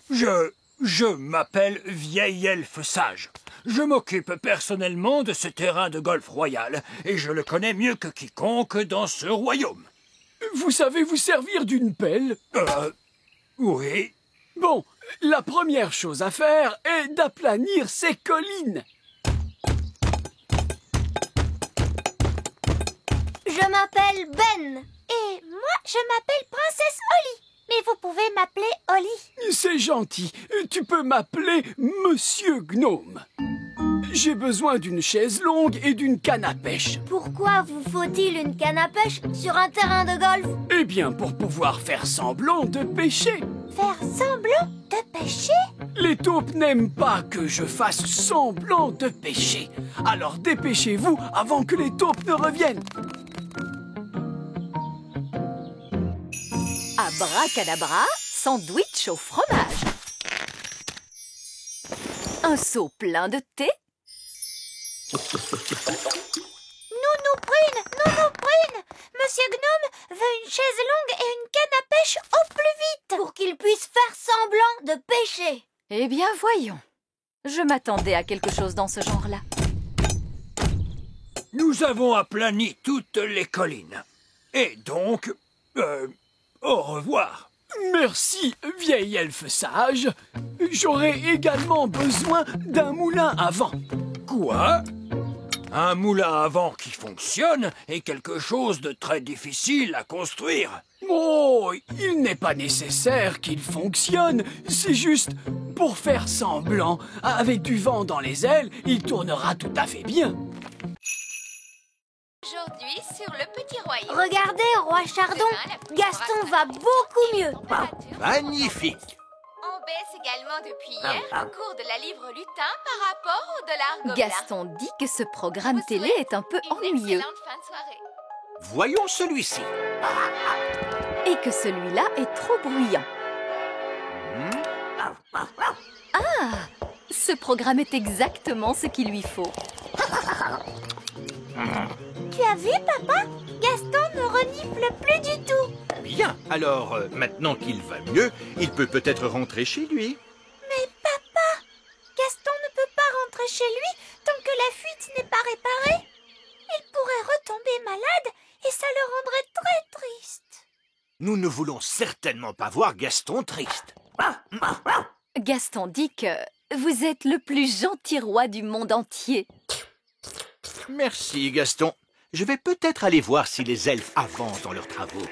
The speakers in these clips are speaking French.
Je m'appelle Vieil Elfe Sage. Je m'occupe personnellement de ce terrain de golf royal et je le connais mieux que quiconque dans ce royaume. Vous savez vous servir d'une pelle? Oui. Bon, la première chose à faire est d'aplanir ces collines. Je m'appelle Ben. Et moi, je m'appelle Princesse Holly. Mais vous pouvez m'appeler Holly. C'est gentil. Tu peux m'appeler Monsieur Gnome. J'ai besoin d'une chaise longue et d'une canne à pêche. Pourquoi vous faut-il une canne à pêche sur un terrain de golf? Eh bien, pour pouvoir faire semblant de pêcher. Faire semblant de pêcher? Les taupes n'aiment pas que je fasse semblant de pêcher. Alors dépêchez-vous avant que les taupes ne reviennent. Abracadabra, sandwich au fromage. Un seau plein de thé. Nounou Prune, Monsieur Gnome veut une chaise longue et une canne à pêche au plus vite pour qu'il puisse faire semblant de pêcher. Eh bien, voyons. Je m'attendais à quelque chose dans ce genre-là. Nous avons aplani toutes les collines. Et donc, au revoir. Merci, vieil elfe sage. J'aurai également besoin d'un moulin à vent. Quoi? Un moulin à vent qui fonctionne est quelque chose de très difficile à construire. Oh, il n'est pas nécessaire qu'il fonctionne. C'est juste pour faire semblant. Avec du vent dans les ailes, il tournera tout à fait bien. Aujourd'hui, sur le petit royaume. Regardez, roi Chardon, Gaston va beaucoup mieux. Magnifique! On baisse également depuis hier le cours de la livre lutin par rapport au dollar gobelin. Gaston dit que ce programme télé est un peu ennuyeux. Une excellente fin de soirée. Voyons celui-ci. Et que celui-là est trop bruyant. Ah! Ce programme est exactement ce qu'il lui faut. Tu as vu, papa? Gaston ne renifle plus du tout. Bien, alors maintenant qu'il va mieux, il peut peut-être rentrer chez lui. Mais papa, Gaston ne peut pas rentrer chez lui tant que la fuite n'est pas réparée. Il pourrait retomber malade et ça le rendrait très triste. Nous ne voulons certainement pas voir Gaston triste. Gaston dit que vous êtes le plus gentil roi du monde entier. Merci, Gaston. Je vais peut-être aller voir si les elfes avancent dans leurs travaux.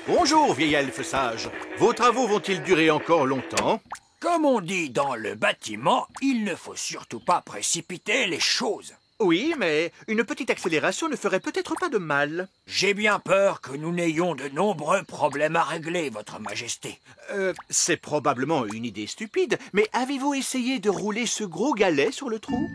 Bonjour, vieil elfe sage. Vos travaux vont-ils durer encore longtemps? Comme on dit dans le bâtiment, il ne faut surtout pas précipiter les choses. Oui, mais une petite accélération ne ferait peut-être pas de mal. J'ai bien peur que nous n'ayons de nombreux problèmes à régler, Votre Majesté. C'est probablement une idée stupide, mais avez-vous essayé de rouler ce gros galet sur le trou?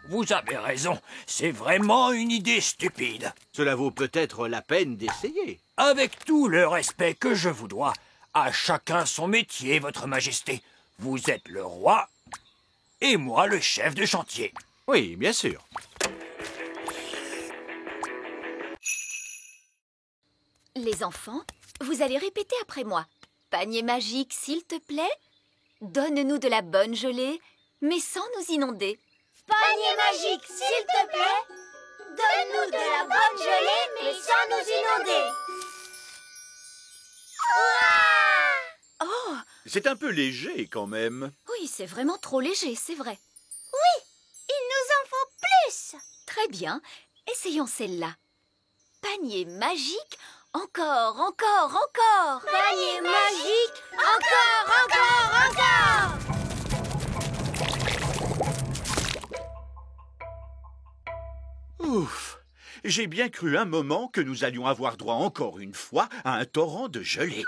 Vous avez raison. C'est vraiment une idée stupide. Cela vaut peut-être la peine d'essayer. Avec tout le respect que je vous dois, à chacun son métier, Votre Majesté. Vous êtes le roi et moi le chef de chantier. Oui, bien sûr. Les enfants, vous allez répéter après moi. Panier magique, s'il te plaît. Donne-nous de la bonne gelée, mais sans nous inonder. Panier magique, s'il te plaît. Donne-nous de la bonne gelée, mais sans nous inonder. Oh, C'est un peu léger quand même. oui, c'est vraiment trop léger, c'est vrai. Il nous en faut plus. Très bien, essayons celle-là. Panier magique, encore, encore, encore. Panier magique, encore, encore, encore. Ouf! J'ai bien cru un moment que nous allions avoir droit encore une fois à un torrent de gelée.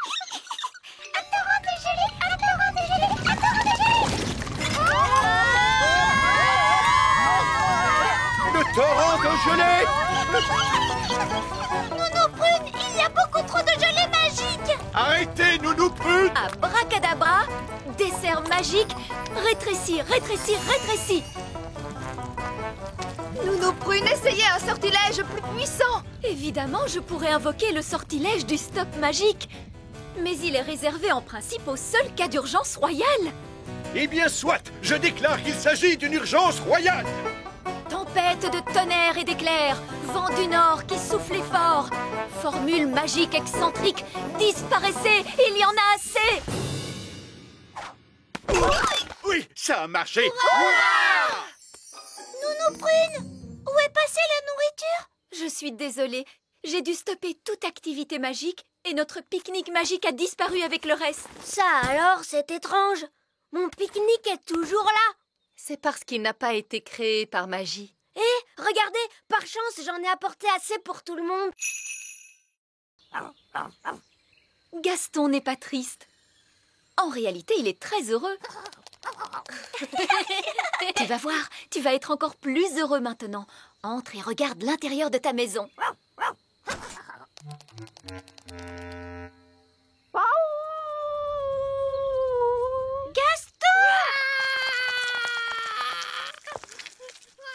Le torrent de gelée! Nounou Prune, il y a beaucoup trop de gelée magique. Arrêtez, Nounou Prune! Abracadabra, dessert magique, rétrécis, rétrécis, rétrécis. Nounou Prune, essayez un sortilège plus puissant. Évidemment, je pourrais invoquer le sortilège du stop magique. Mais il est réservé en principe au seul cas d'urgence royale. Eh bien, soit! Je déclare qu'il s'agit d'une urgence royale! Tempête de tonnerre et d'éclairs, vent du nord qui soufflait fort, formule magique excentrique, disparaissez, il y en a assez! Oui, ça a marché! Nounou Prune, où est passée la nourriture? Je suis désolée, j'ai dû stopper toute activité magique et notre pique-nique magique a disparu avec le reste. Ça alors, c'est étrange. Mon pique-nique est toujours là. C'est parce qu'il n'a pas été créé par magie. Et regardez, par chance, j'en ai apporté assez pour tout le monde. Gaston n'est pas triste. En réalité, il est très heureux. Tu vas voir, tu vas être encore plus heureux maintenant. Entre et regarde l'intérieur de ta maison.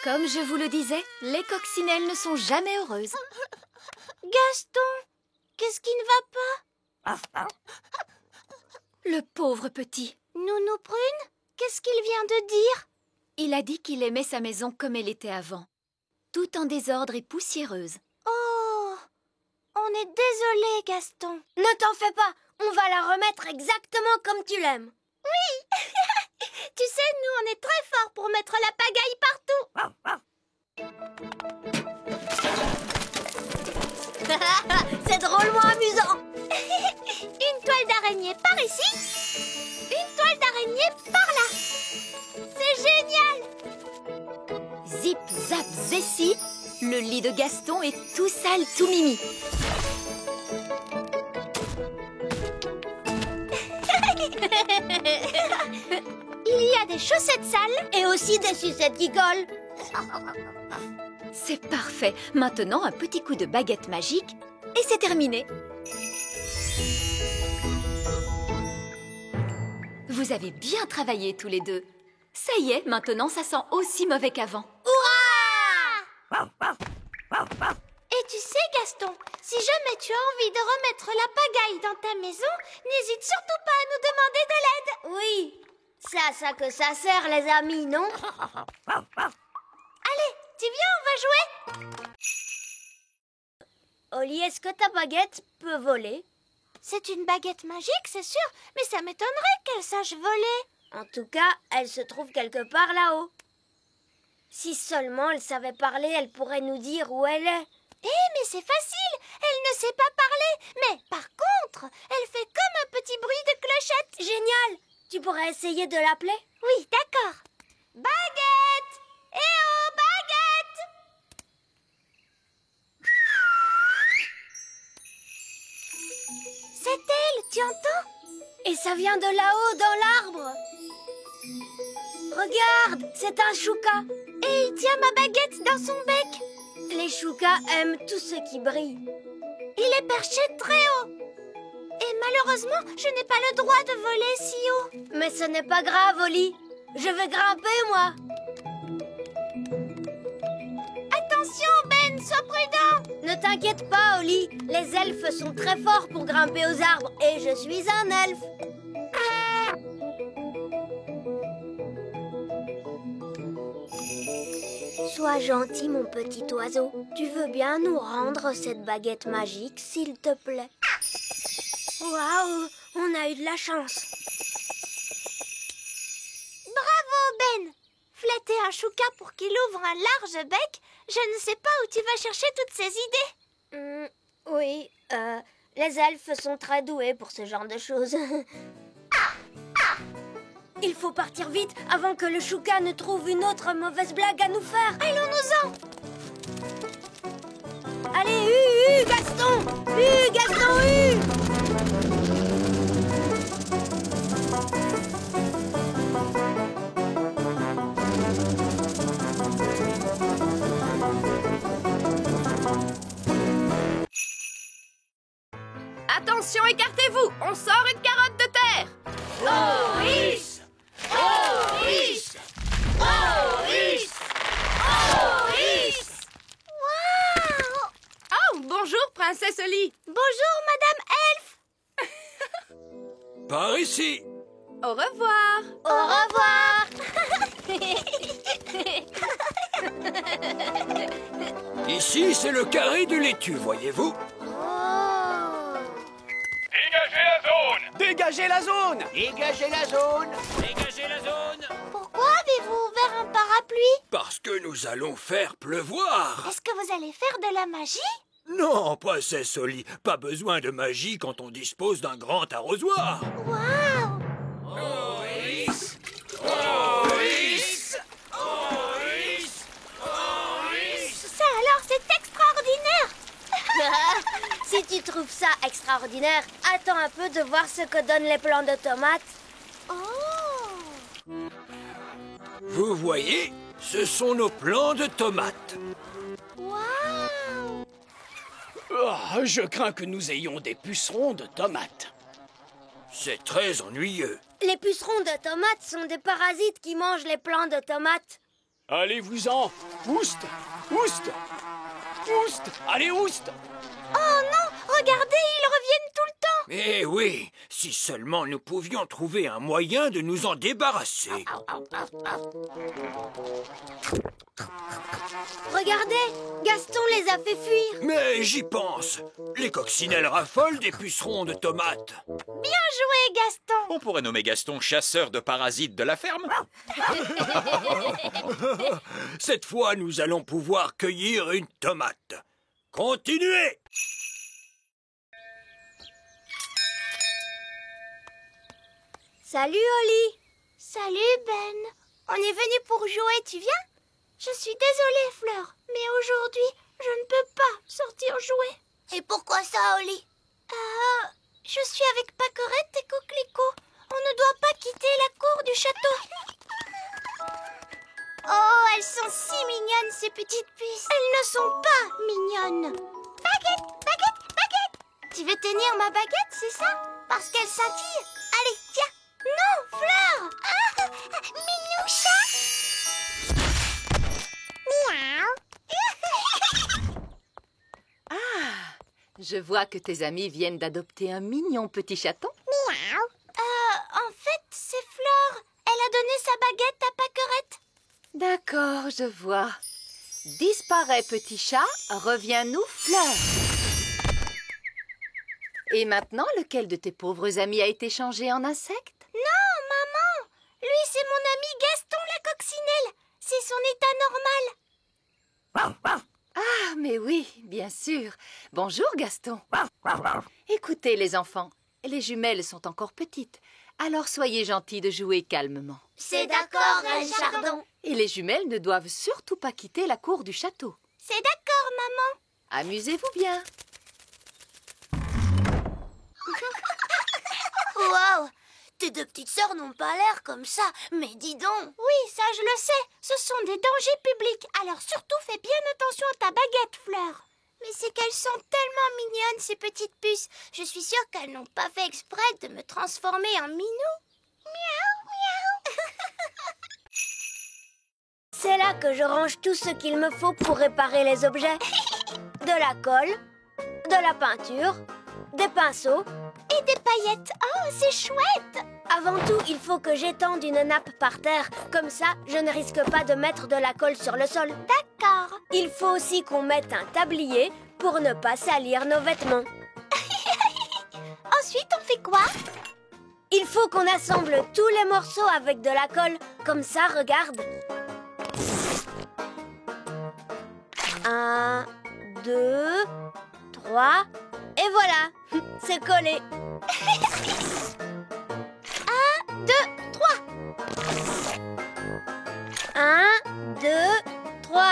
Comme je vous le disais, les coccinelles ne sont jamais heureuses. Gaston, qu'est-ce qui ne va pas? Le pauvre petit. Nounou Prune, qu'est-ce qu'il vient de dire? Il a dit qu'il aimait sa maison comme elle était avant. Tout en désordre et poussiéreuse. Oh, on est désolé, Gaston. Ne t'en fais pas, on va la remettre exactement comme tu l'aimes. Tu sais, nous, on est très forts pour mettre la pagaille partout. C'est drôlement amusant. Une toile d'araignée par ici, une toile d'araignée par là. C'est génial. Zip, zap, zessi, le lit de Gaston est tout sale, tout mimi. Il y a des chaussettes sales. Et aussi des sucettes qui collent. C'est parfait. Maintenant, un petit coup de baguette magique et c'est terminé. Vous avez bien travaillé tous les deux. Ça y est, maintenant ça sent aussi mauvais qu'avant. Et tu sais, Gaston, si jamais tu as envie de remettre la pagaille dans ta maison, n'hésite surtout pas à nous demander de l'aide. Oui, c'est à ça que ça sert, les amis, non? Allez, tu viens, on va jouer. Oli, est-ce que ta baguette peut voler? C'est une baguette magique, c'est sûr, mais ça m'étonnerait qu'elle sache voler. En tout cas, elle se trouve quelque part là-haut. Si seulement elle savait parler, elle pourrait nous dire où elle est. Mais c'est facile, elle ne sait pas parler. Mais par contre, elle fait comme un petit bruit de clochette. Génial! Tu pourrais essayer de l'appeler? Oui, d'accord. Baguette! Eh oh, baguette! C'est elle, tu entends? Et ça vient de là-haut, dans l'arbre. Regarde, c'est un chouka. Et il tient ma baguette dans son bec. Les choukas aiment tout ce qui brille. Il est perché très haut. Et malheureusement, je n'ai pas le droit de voler si haut. Mais ce n'est pas grave, Oli. Je vais grimper, moi. Attention, Ben, sois prudent. Ne t'inquiète pas, Oli. Les elfes sont très forts pour grimper aux arbres. Et je suis un elfe. Sois gentil, mon petit oiseau. Tu veux bien nous rendre cette baguette magique, s'il te plaît? Waouh, on a eu de la chance. Bravo, Ben. Flatter un chouka pour qu'il ouvre un large bec, je ne sais pas où tu vas chercher toutes ces idées. Oui, les elfes sont très doués pour ce genre de choses. Il faut partir vite avant que le chouka ne trouve une autre mauvaise blague à nous faire. Allons-nous-en. Allez, Gaston! Gaston, Attention, écartez-vous, on sort une carotte de terre. Maurice! Maurice! Maurice! Maurice! Waouh! Oh, bonjour, princesse Oli. Bonjour, Madame Elfe. Par ici. Au revoir. Au revoir. Ici, c'est le carré de laitue, voyez-vous? Oh. Dégagez la zone! Dégagez la zone! Dégagez la zone! Dégagez la zone. Pourquoi avez-vous ouvert un parapluie? Parce que nous allons faire pleuvoir. Est-ce que vous allez faire de la magie? Non, princesse Oli, pas besoin de magie quand on dispose d'un grand arrosoir. Waouh! Oris! Oris! Oris! Oris! Ça alors, c'est extraordinaire! Si tu trouves ça extraordinaire, attends un peu de voir ce que donnent les plants de tomates. Oh! Vous voyez, ce sont nos plants de tomates. Waouh! Oh, je crains que nous ayons des pucerons de tomates. C'est très ennuyeux. Les pucerons de tomates sont des parasites qui mangent les plants de tomates. Allez-vous-en! Ouste! Ouste! Ouste! Allez, ouste! Oh non! Regardez, ils reviennent tout le temps! Eh oui, si seulement nous pouvions trouver un moyen de nous en débarrasser. Regardez, Gaston les a fait fuir. Mais j'y pense. Les coccinelles raffolent des pucerons de tomates. Bien joué, Gaston! On pourrait nommer Gaston chasseur de parasites de la ferme. Cette fois, nous allons pouvoir cueillir une tomate. Continuez! Salut Oli. Salut, Ben. On est venu pour jouer, tu viens? Je suis désolée, Fleur, mais aujourd'hui, je ne peux pas sortir jouer. Et pourquoi ça, Oli? Je suis avec Paquerette et Coquelicot. On ne doit pas quitter la cour du château. Oh, elles sont si mignonnes, ces petites puces. Elles ne sont pas mignonnes. Baguette, baguette, baguette. Tu veux tenir ma baguette, c'est ça? Parce qu'elle scintille. Allez, tiens. Non, Fleur. Ah, Minoucha. Miaou. Je vois que tes amis viennent d'adopter un mignon petit chaton. Miaou. En fait, c'est Fleur. Elle a donné sa baguette à Paquerette. D'accord, je vois. Disparais, petit chat, reviens-nous, Fleur. Et maintenant, lequel de tes pauvres amis a été changé en insecte? Non, maman. Lui, c'est mon ami Gaston la coccinelle. C'est son état normal. Ah, mais oui, bien sûr. Bonjour, Gaston. Écoutez, les enfants, les jumelles sont encore petites. Alors soyez gentils de jouer calmement. C'est d'accord, Reine Chardon. Et les jumelles ne doivent surtout pas quitter la cour du château. C'est d'accord, maman. Amusez-vous bien. Waouh! Tes deux petites sœurs n'ont pas l'air comme ça, mais dis donc. Oui, ça je le sais. Ce sont des dangers publics. Alors surtout fais bien attention à ta baguette, Fleur. Mais c'est qu'elles sont tellement mignonnes, ces petites puces. Je suis sûre qu'elles n'ont pas fait exprès de me transformer en minou. Miaou, miaou. C'est là que je range tout ce qu'il me faut pour réparer les objets. De la colle, de la peinture, des pinceaux Et des paillettes. Oh, c'est chouette. Avant tout, il faut que j'étende une nappe par terre. Comme ça, je ne risque pas de mettre de la colle sur le sol. D'accord. Il faut aussi qu'on mette un tablier pour ne pas salir nos vêtements. Ensuite, on fait quoi? Il faut qu'on assemble tous les morceaux avec de la colle. Comme ça, regarde. 1, 2, 3, et voilà. C'est collé. 1, 2, 3. 1, 2, 3.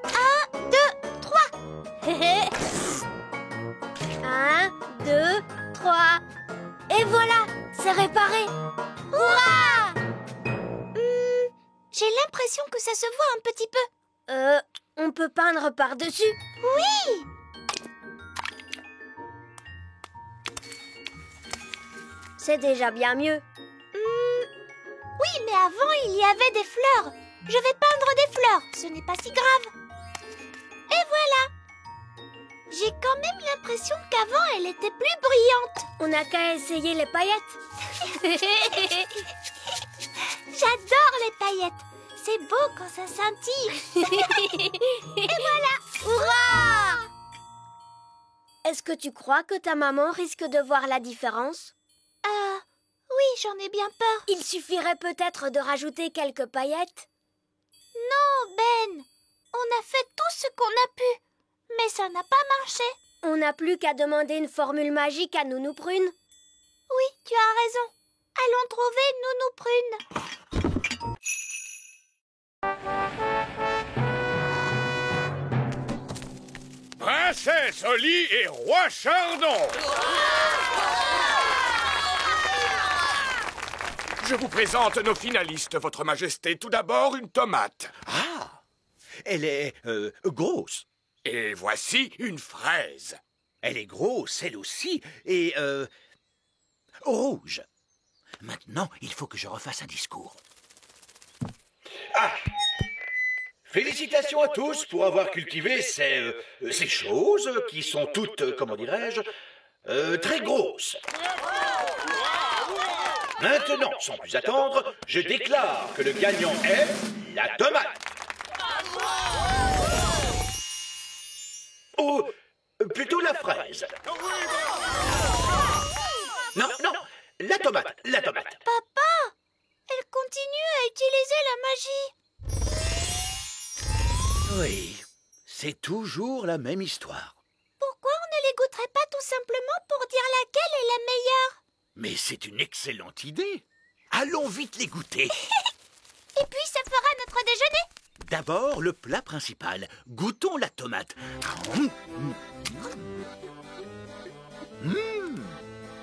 1, 2, 3. 1, 2, 3. Et voilà, c'est réparé. Hurrah! J'ai l'impression que ça se voit un petit peu. On peut peindre par-dessus. Oui! C'est déjà bien mieux. Oui, mais avant, il y avait des fleurs. Je vais peindre des fleurs. Ce n'est pas si grave. Et voilà! j'ai quand même l'impression qu'avant, elle était plus brillante. On n'a qu'à essayer les paillettes. J'adore les paillettes. C'est beau quand ça scintille. Et voilà. Hurrah! Est-ce que tu crois que ta maman risque de voir la différence? Oui, j'en ai bien peur. Il suffirait peut-être de rajouter quelques paillettes. Non, Ben. On a fait tout ce qu'on a pu. Mais ça n'a pas marché. On n'a plus qu'à demander une formule magique à Nounou Prune. Oui, tu as raison. Allons trouver Nounou Prune. Princesse Oli et roi Chardon. Je vous présente nos finalistes, Votre Majesté. Tout d'abord, une tomate. Ah, elle est grosse. Et voici une fraise. Elle est grosse, elle aussi, et rouge. Maintenant, il faut que je refasse un discours. Félicitations à tous pour avoir cultivé ces choses qui sont toutes, comment dirais-je, très grosses. Maintenant, sans plus attendre, je déclare que le gagnant est la tomate. Ou plutôt la fraise. Non, la tomate. Papa, elle continue à utiliser la magie. Oui, c'est toujours la même histoire. Pourquoi on ne les goûterait pas tout simplement pour dire laquelle est la meilleure? Mais c'est une excellente idée. Allons vite les goûter. Et puis ça fera notre déjeuner. D'abord, le plat principal. Goûtons la tomate.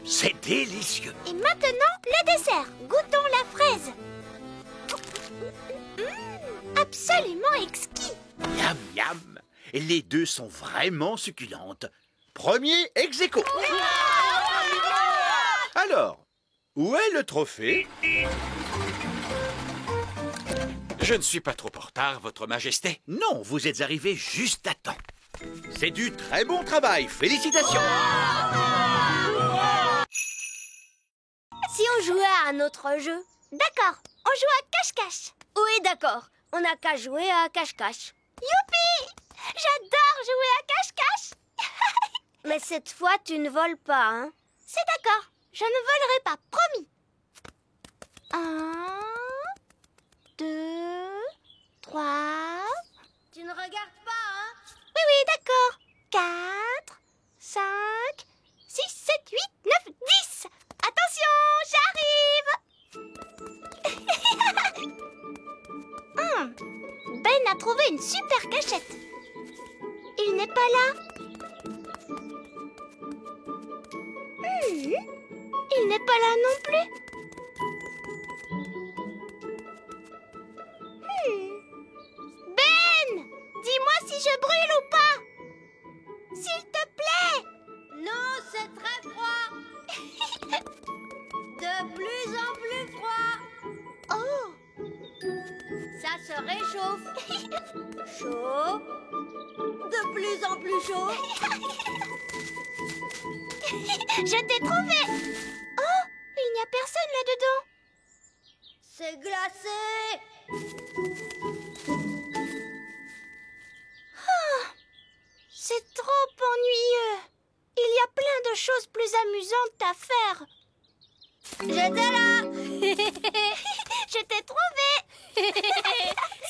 C'est délicieux. Et maintenant, le dessert. Goûtons la fraise. Absolument exquis. Miam, miam. Les deux sont vraiment succulentes. Premier ex aequo. Alors, où est le trophée? Je ne suis pas trop en retard, Votre Majesté. Non, vous êtes arrivé juste à temps. C'est du très bon travail. Félicitations. Si on jouait à un autre jeu? D'accord, on joue à cache-cache. Oui, d'accord. On n'a qu'à jouer à cache-cache. Youpi! J'adore jouer à cache-cache. Mais cette fois, tu ne voles pas, hein? C'est d'accord, je ne volerai pas, promis. 1, 2, 3... Tu ne regardes pas, hein? Oui, d'accord. 4, 5, 6, 7, 8, 9, 10. Attention, j'arrive. Ben a trouvé une super cachette. Il n'est pas là. Il n'est pas là non plus. Ben, dis-moi si je brûle ou pas. S'il te plaît. Non, c'est très froid. De plus en plus froid. Oh. Ça se réchauffe. Chaud. De plus en plus chaud. Je t'ai trouvé. Oh, il n'y a personne là-dedans. C'est glacé. C'est trop ennuyeux. Il y a plein de choses plus amusantes à faire. J'étais là. Je t'ai trouvé.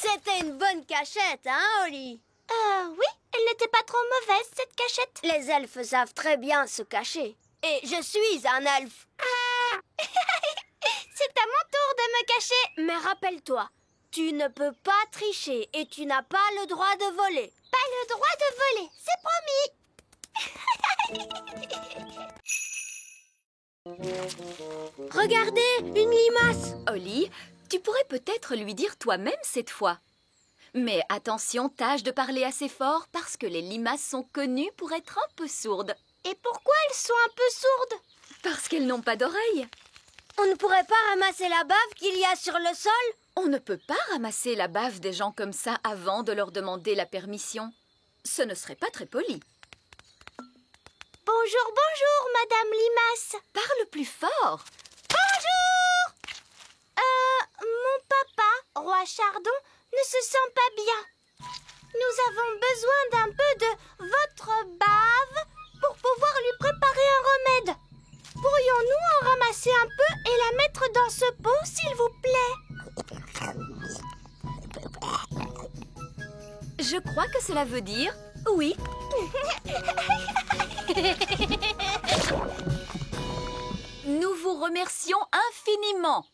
C'était une bonne cachette, hein, Oli? Oui, elle n'était pas trop mauvaise, cette cachette. Les elfes savent très bien se cacher. Et je suis un elfe. C'est à mon tour de me cacher. Mais rappelle-toi, tu ne peux pas tricher et tu n'as pas le droit de voler. Pas le droit de voler, c'est promis. Regardez, une limace. Oli, tu pourrais peut-être lui dire toi-même cette fois. Mais attention, tâche de parler assez fort parce que les limaces sont connues pour être un peu sourdes. Et pourquoi elles sont un peu sourdes? Parce qu'elles n'ont pas d'oreilles. On ne pourrait pas ramasser la bave qu'il y a sur le sol? On ne peut pas ramasser la bave des gens comme ça avant de leur demander la permission. Ce ne serait pas très poli. Bonjour, bonjour, Madame Limace. Parle plus fort. Bonjour. Mon papa, Roi Chardon, ne se sent pas bien. Nous avons besoin d'un peu de votre bave pour pouvoir lui préparer un remède. Pourrions-nous en ramasser un peu et la mettre dans ce pot, s'il vous plaît? Je crois que cela veut dire oui. Nous vous remercions infiniment.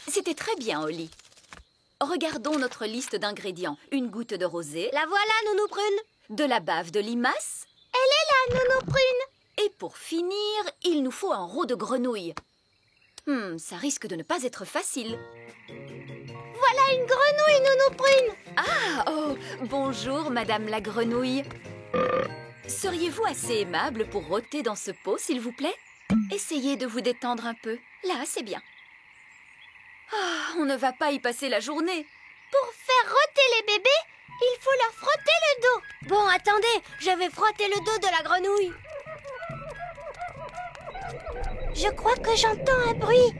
C'était très bien, Oli. Regardons notre liste d'ingrédients. Une goutte de rosée. La voilà, Nounou Prune. De la bave de limace. Elle est là, Nounou Prune. Et pour finir, il nous faut un roux de grenouille. Ça risque de ne pas être facile. Voilà une grenouille, Nounou Prune. Ah, oh, bonjour, Madame la grenouille. Seriez-vous assez aimable pour rôter dans ce pot, s'il vous plaît? Essayez de vous détendre un peu. Là, c'est bien. Ah, on ne va pas y passer la journée. Pour faire rôter les bébés, il faut leur frotter le dos. Bon, attendez, je vais frotter le dos de la grenouille. Je crois que j'entends un bruit.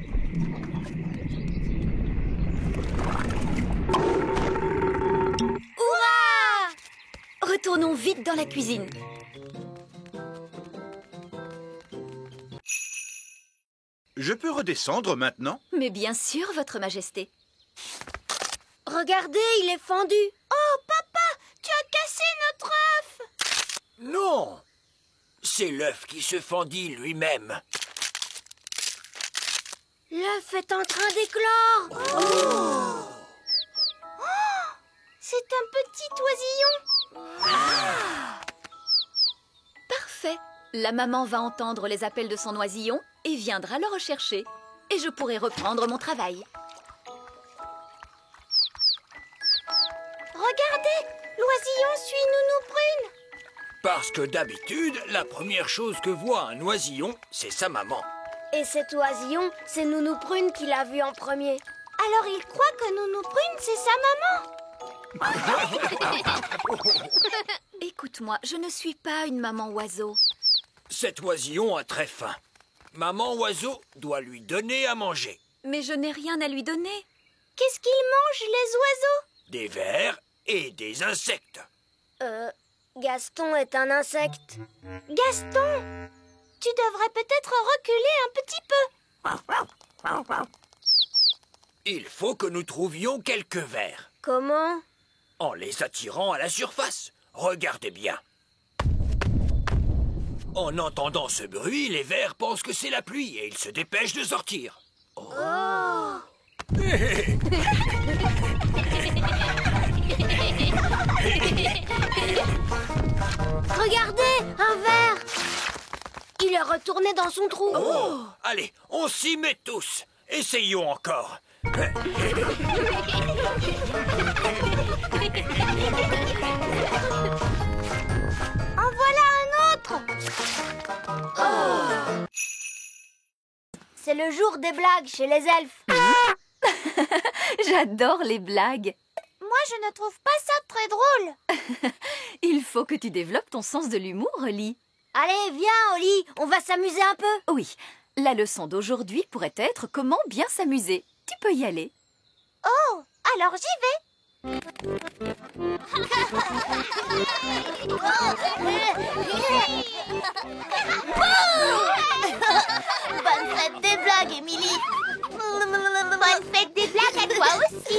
Hurrah! Retournons vite dans la cuisine. Je peux redescendre maintenant? Mais bien sûr, Votre Majesté. Regardez, il est fendu. Oh, papa, tu as cassé notre œuf. Non, c'est l'œuf qui se fendit lui-même. L'œuf est en train d'éclore. C'est un petit oisillon. Parfait. La maman va entendre les appels de son oisillon et viendra le rechercher. Et je pourrai reprendre mon travail. Regardez, l'oisillon suit Nounou Prune. Parce que d'habitude, la première chose que voit un oisillon, c'est sa maman. Et cet oisillon, c'est Nounou Prune qui l'a vu en premier. Alors il croit que Nounou Prune, c'est sa maman. Écoute-moi, je ne suis pas une maman oiseau. Cet oisillon a très faim. Maman oiseau doit lui donner à manger. Mais je n'ai rien à lui donner. Qu'est-ce qu'ils mangent, les oiseaux? Des vers et des insectes. Gaston est un insecte. Gaston, tu devrais peut-être reculer un petit peu. Il faut que nous trouvions quelques vers. Comment? En les attirant à la surface. Regardez bien. En entendant ce bruit, les vers pensent que c'est la pluie et ils se dépêchent de sortir. Oh. Regardez, un ver. Il est retourné dans son trou. Oh. Allez, on s'y met tous. Essayons encore. En voilà un autre. C'est le jour des blagues chez les elfes. J'adore les blagues. Moi, je ne trouve pas ça très drôle. Il faut que tu développes ton sens de l'humour, Oli. Allez, viens, Oli, on va s'amuser un peu. Oui, la leçon d'aujourd'hui pourrait être comment bien s'amuser. Tu peux y aller. Oh, alors j'y vais. Bonne fête des blagues, Émilie. Bonne fête des blagues à toi aussi.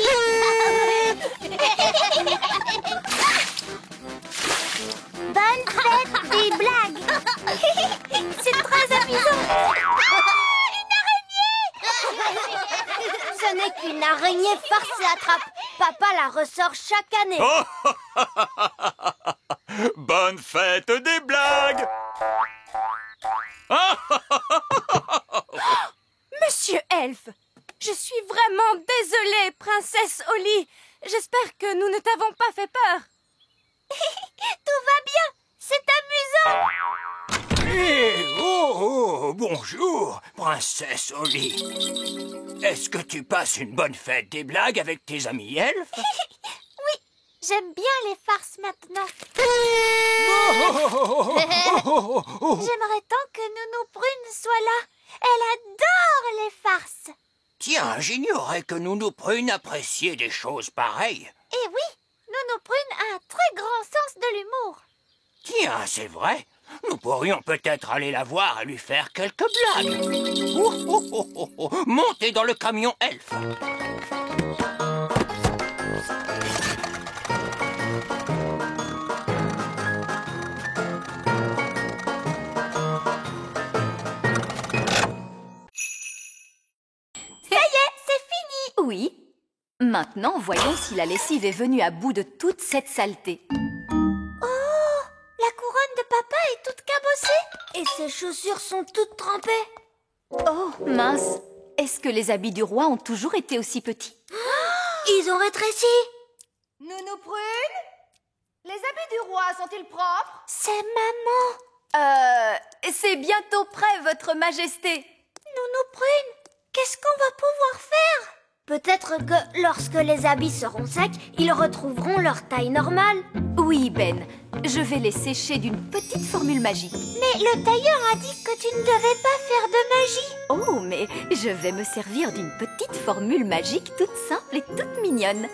Bonne fête des blagues. C'est très amusant. Une araignée. Ce n'est qu'une araignée farce et attrape. Papa la ressort chaque année. Bonne fête des blagues! Monsieur Elfe, je suis vraiment désolée, princesse Oli. J'espère que nous ne t'avons pas fait peur. Tout va bien. C'est amusant. Hé, oh, bonjour, princesse Oli. Est-ce que tu passes une bonne fête des blagues avec tes amis elfes? Oui, J'aime bien les farces maintenant. J'aimerais tant que Nounou Prune soit là. Elle adore les farces. Tiens, j'ignorais que Nounou Prune appréciait des choses pareilles. Et oui, Nounou Prune a un très grand sens de l'humour. Tiens, c'est vrai. Nous pourrions peut-être aller la voir et lui faire quelques blagues. Montez dans le camion elfe. Oui. Maintenant, voyons si la lessive est venue à bout de toute cette saleté. Oh, la couronne de papa est toute cabossée. Et ses chaussures sont toutes trempées. Oh, mince. Est-ce que les habits du roi ont toujours été aussi petits? Ils ont rétréci. Nounou Prune? Les habits du roi sont-ils propres? C'est maman. C'est bientôt prêt, votre majesté. Nounou Prune, qu'est-ce qu'on va pouvoir faire? Peut-être que lorsque les habits seront secs, ils retrouveront leur taille normale. Oui, Ben. Je vais les sécher d'une petite formule magique. Mais le tailleur a dit que tu ne devais pas faire de magie. Oh, mais je vais me servir d'une petite formule magique toute simple et toute mignonne.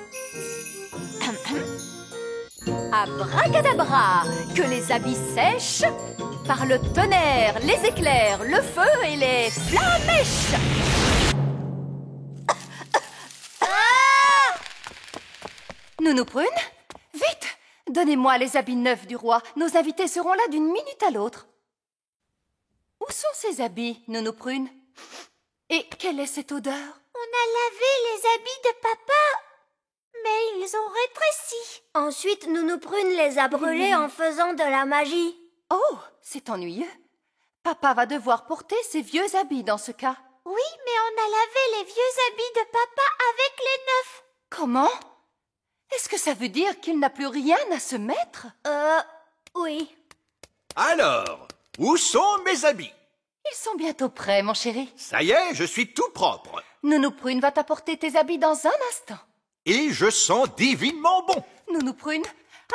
Abracadabra, que les habits sèchent par le tonnerre, les éclairs, le feu et les flamèches. Nounou Prune, vite, donnez-moi les habits neufs du roi. Nos invités seront là d'une minute à l'autre. Où sont ces habits, Nounou Prune? Et quelle est cette odeur? On a lavé les habits de papa, mais ils ont rétréci. Ensuite, Nounou Prune les a brûlés en faisant de la magie. Oh, c'est ennuyeux. Papa va devoir porter ses vieux habits dans ce cas. Oui, mais on a lavé les vieux habits de papa avec les neufs. Comment? Est-ce que ça veut dire qu'il n'a plus rien à se mettre? Oui. Alors, où sont mes habits? Ils sont bientôt prêts, mon chéri. Ça y est, je suis tout propre. Nounou Prune va t'apporter tes habits dans un instant. Et je sens divinement bon. Nounou Prune,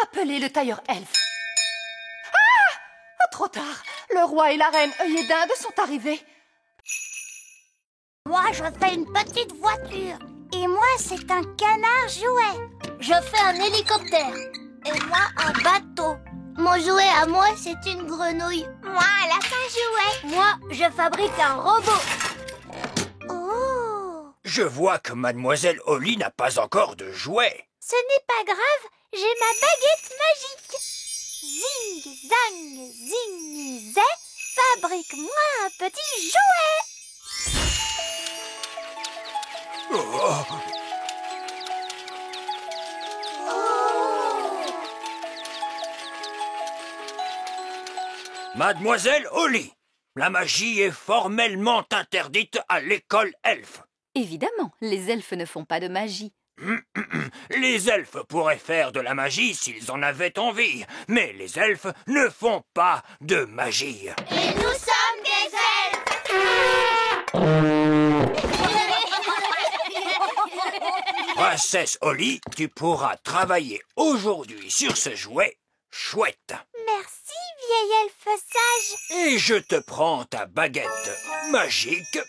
appelez le tailleur elfe. Ah! Trop tard. Le roi et la reine œillet d'Inde sont arrivés. Moi, je fais une petite voiture. Et moi, c'est un canard jouet. Je fais un hélicoptère. Et moi, un bateau. Mon jouet à moi, c'est une grenouille. Moi, un lapin jouet. Moi, je fabrique un robot. Oh! Je vois que Mademoiselle Holly n'a pas encore de jouet. Ce n'est pas grave, j'ai ma baguette magique. Zing, zang, zing, zé, fabrique-moi un petit jouet. Oh. Mademoiselle Holly, la magie est formellement interdite à l'école elfe. Évidemment, les elfes ne font pas de magie. Les elfes pourraient faire de la magie s'ils en avaient envie, mais les elfes ne font pas de magie. Et nous sommes des Princesse Holly, tu pourras travailler aujourd'hui sur ce jouet chouette. Merci, vieil elfe sage. Et je te prends ta baguette magique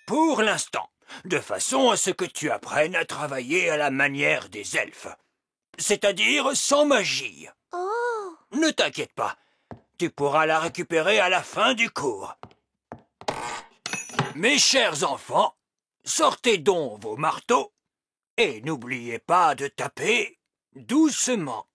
pour l'instant, de façon à ce que tu apprennes à travailler à la manière des elfes, c'est-à-dire sans magie. Oh! Ne t'inquiète pas, tu pourras la récupérer à la fin du cours. Mes chers enfants, sortez donc vos marteaux et n'oubliez pas de taper doucement.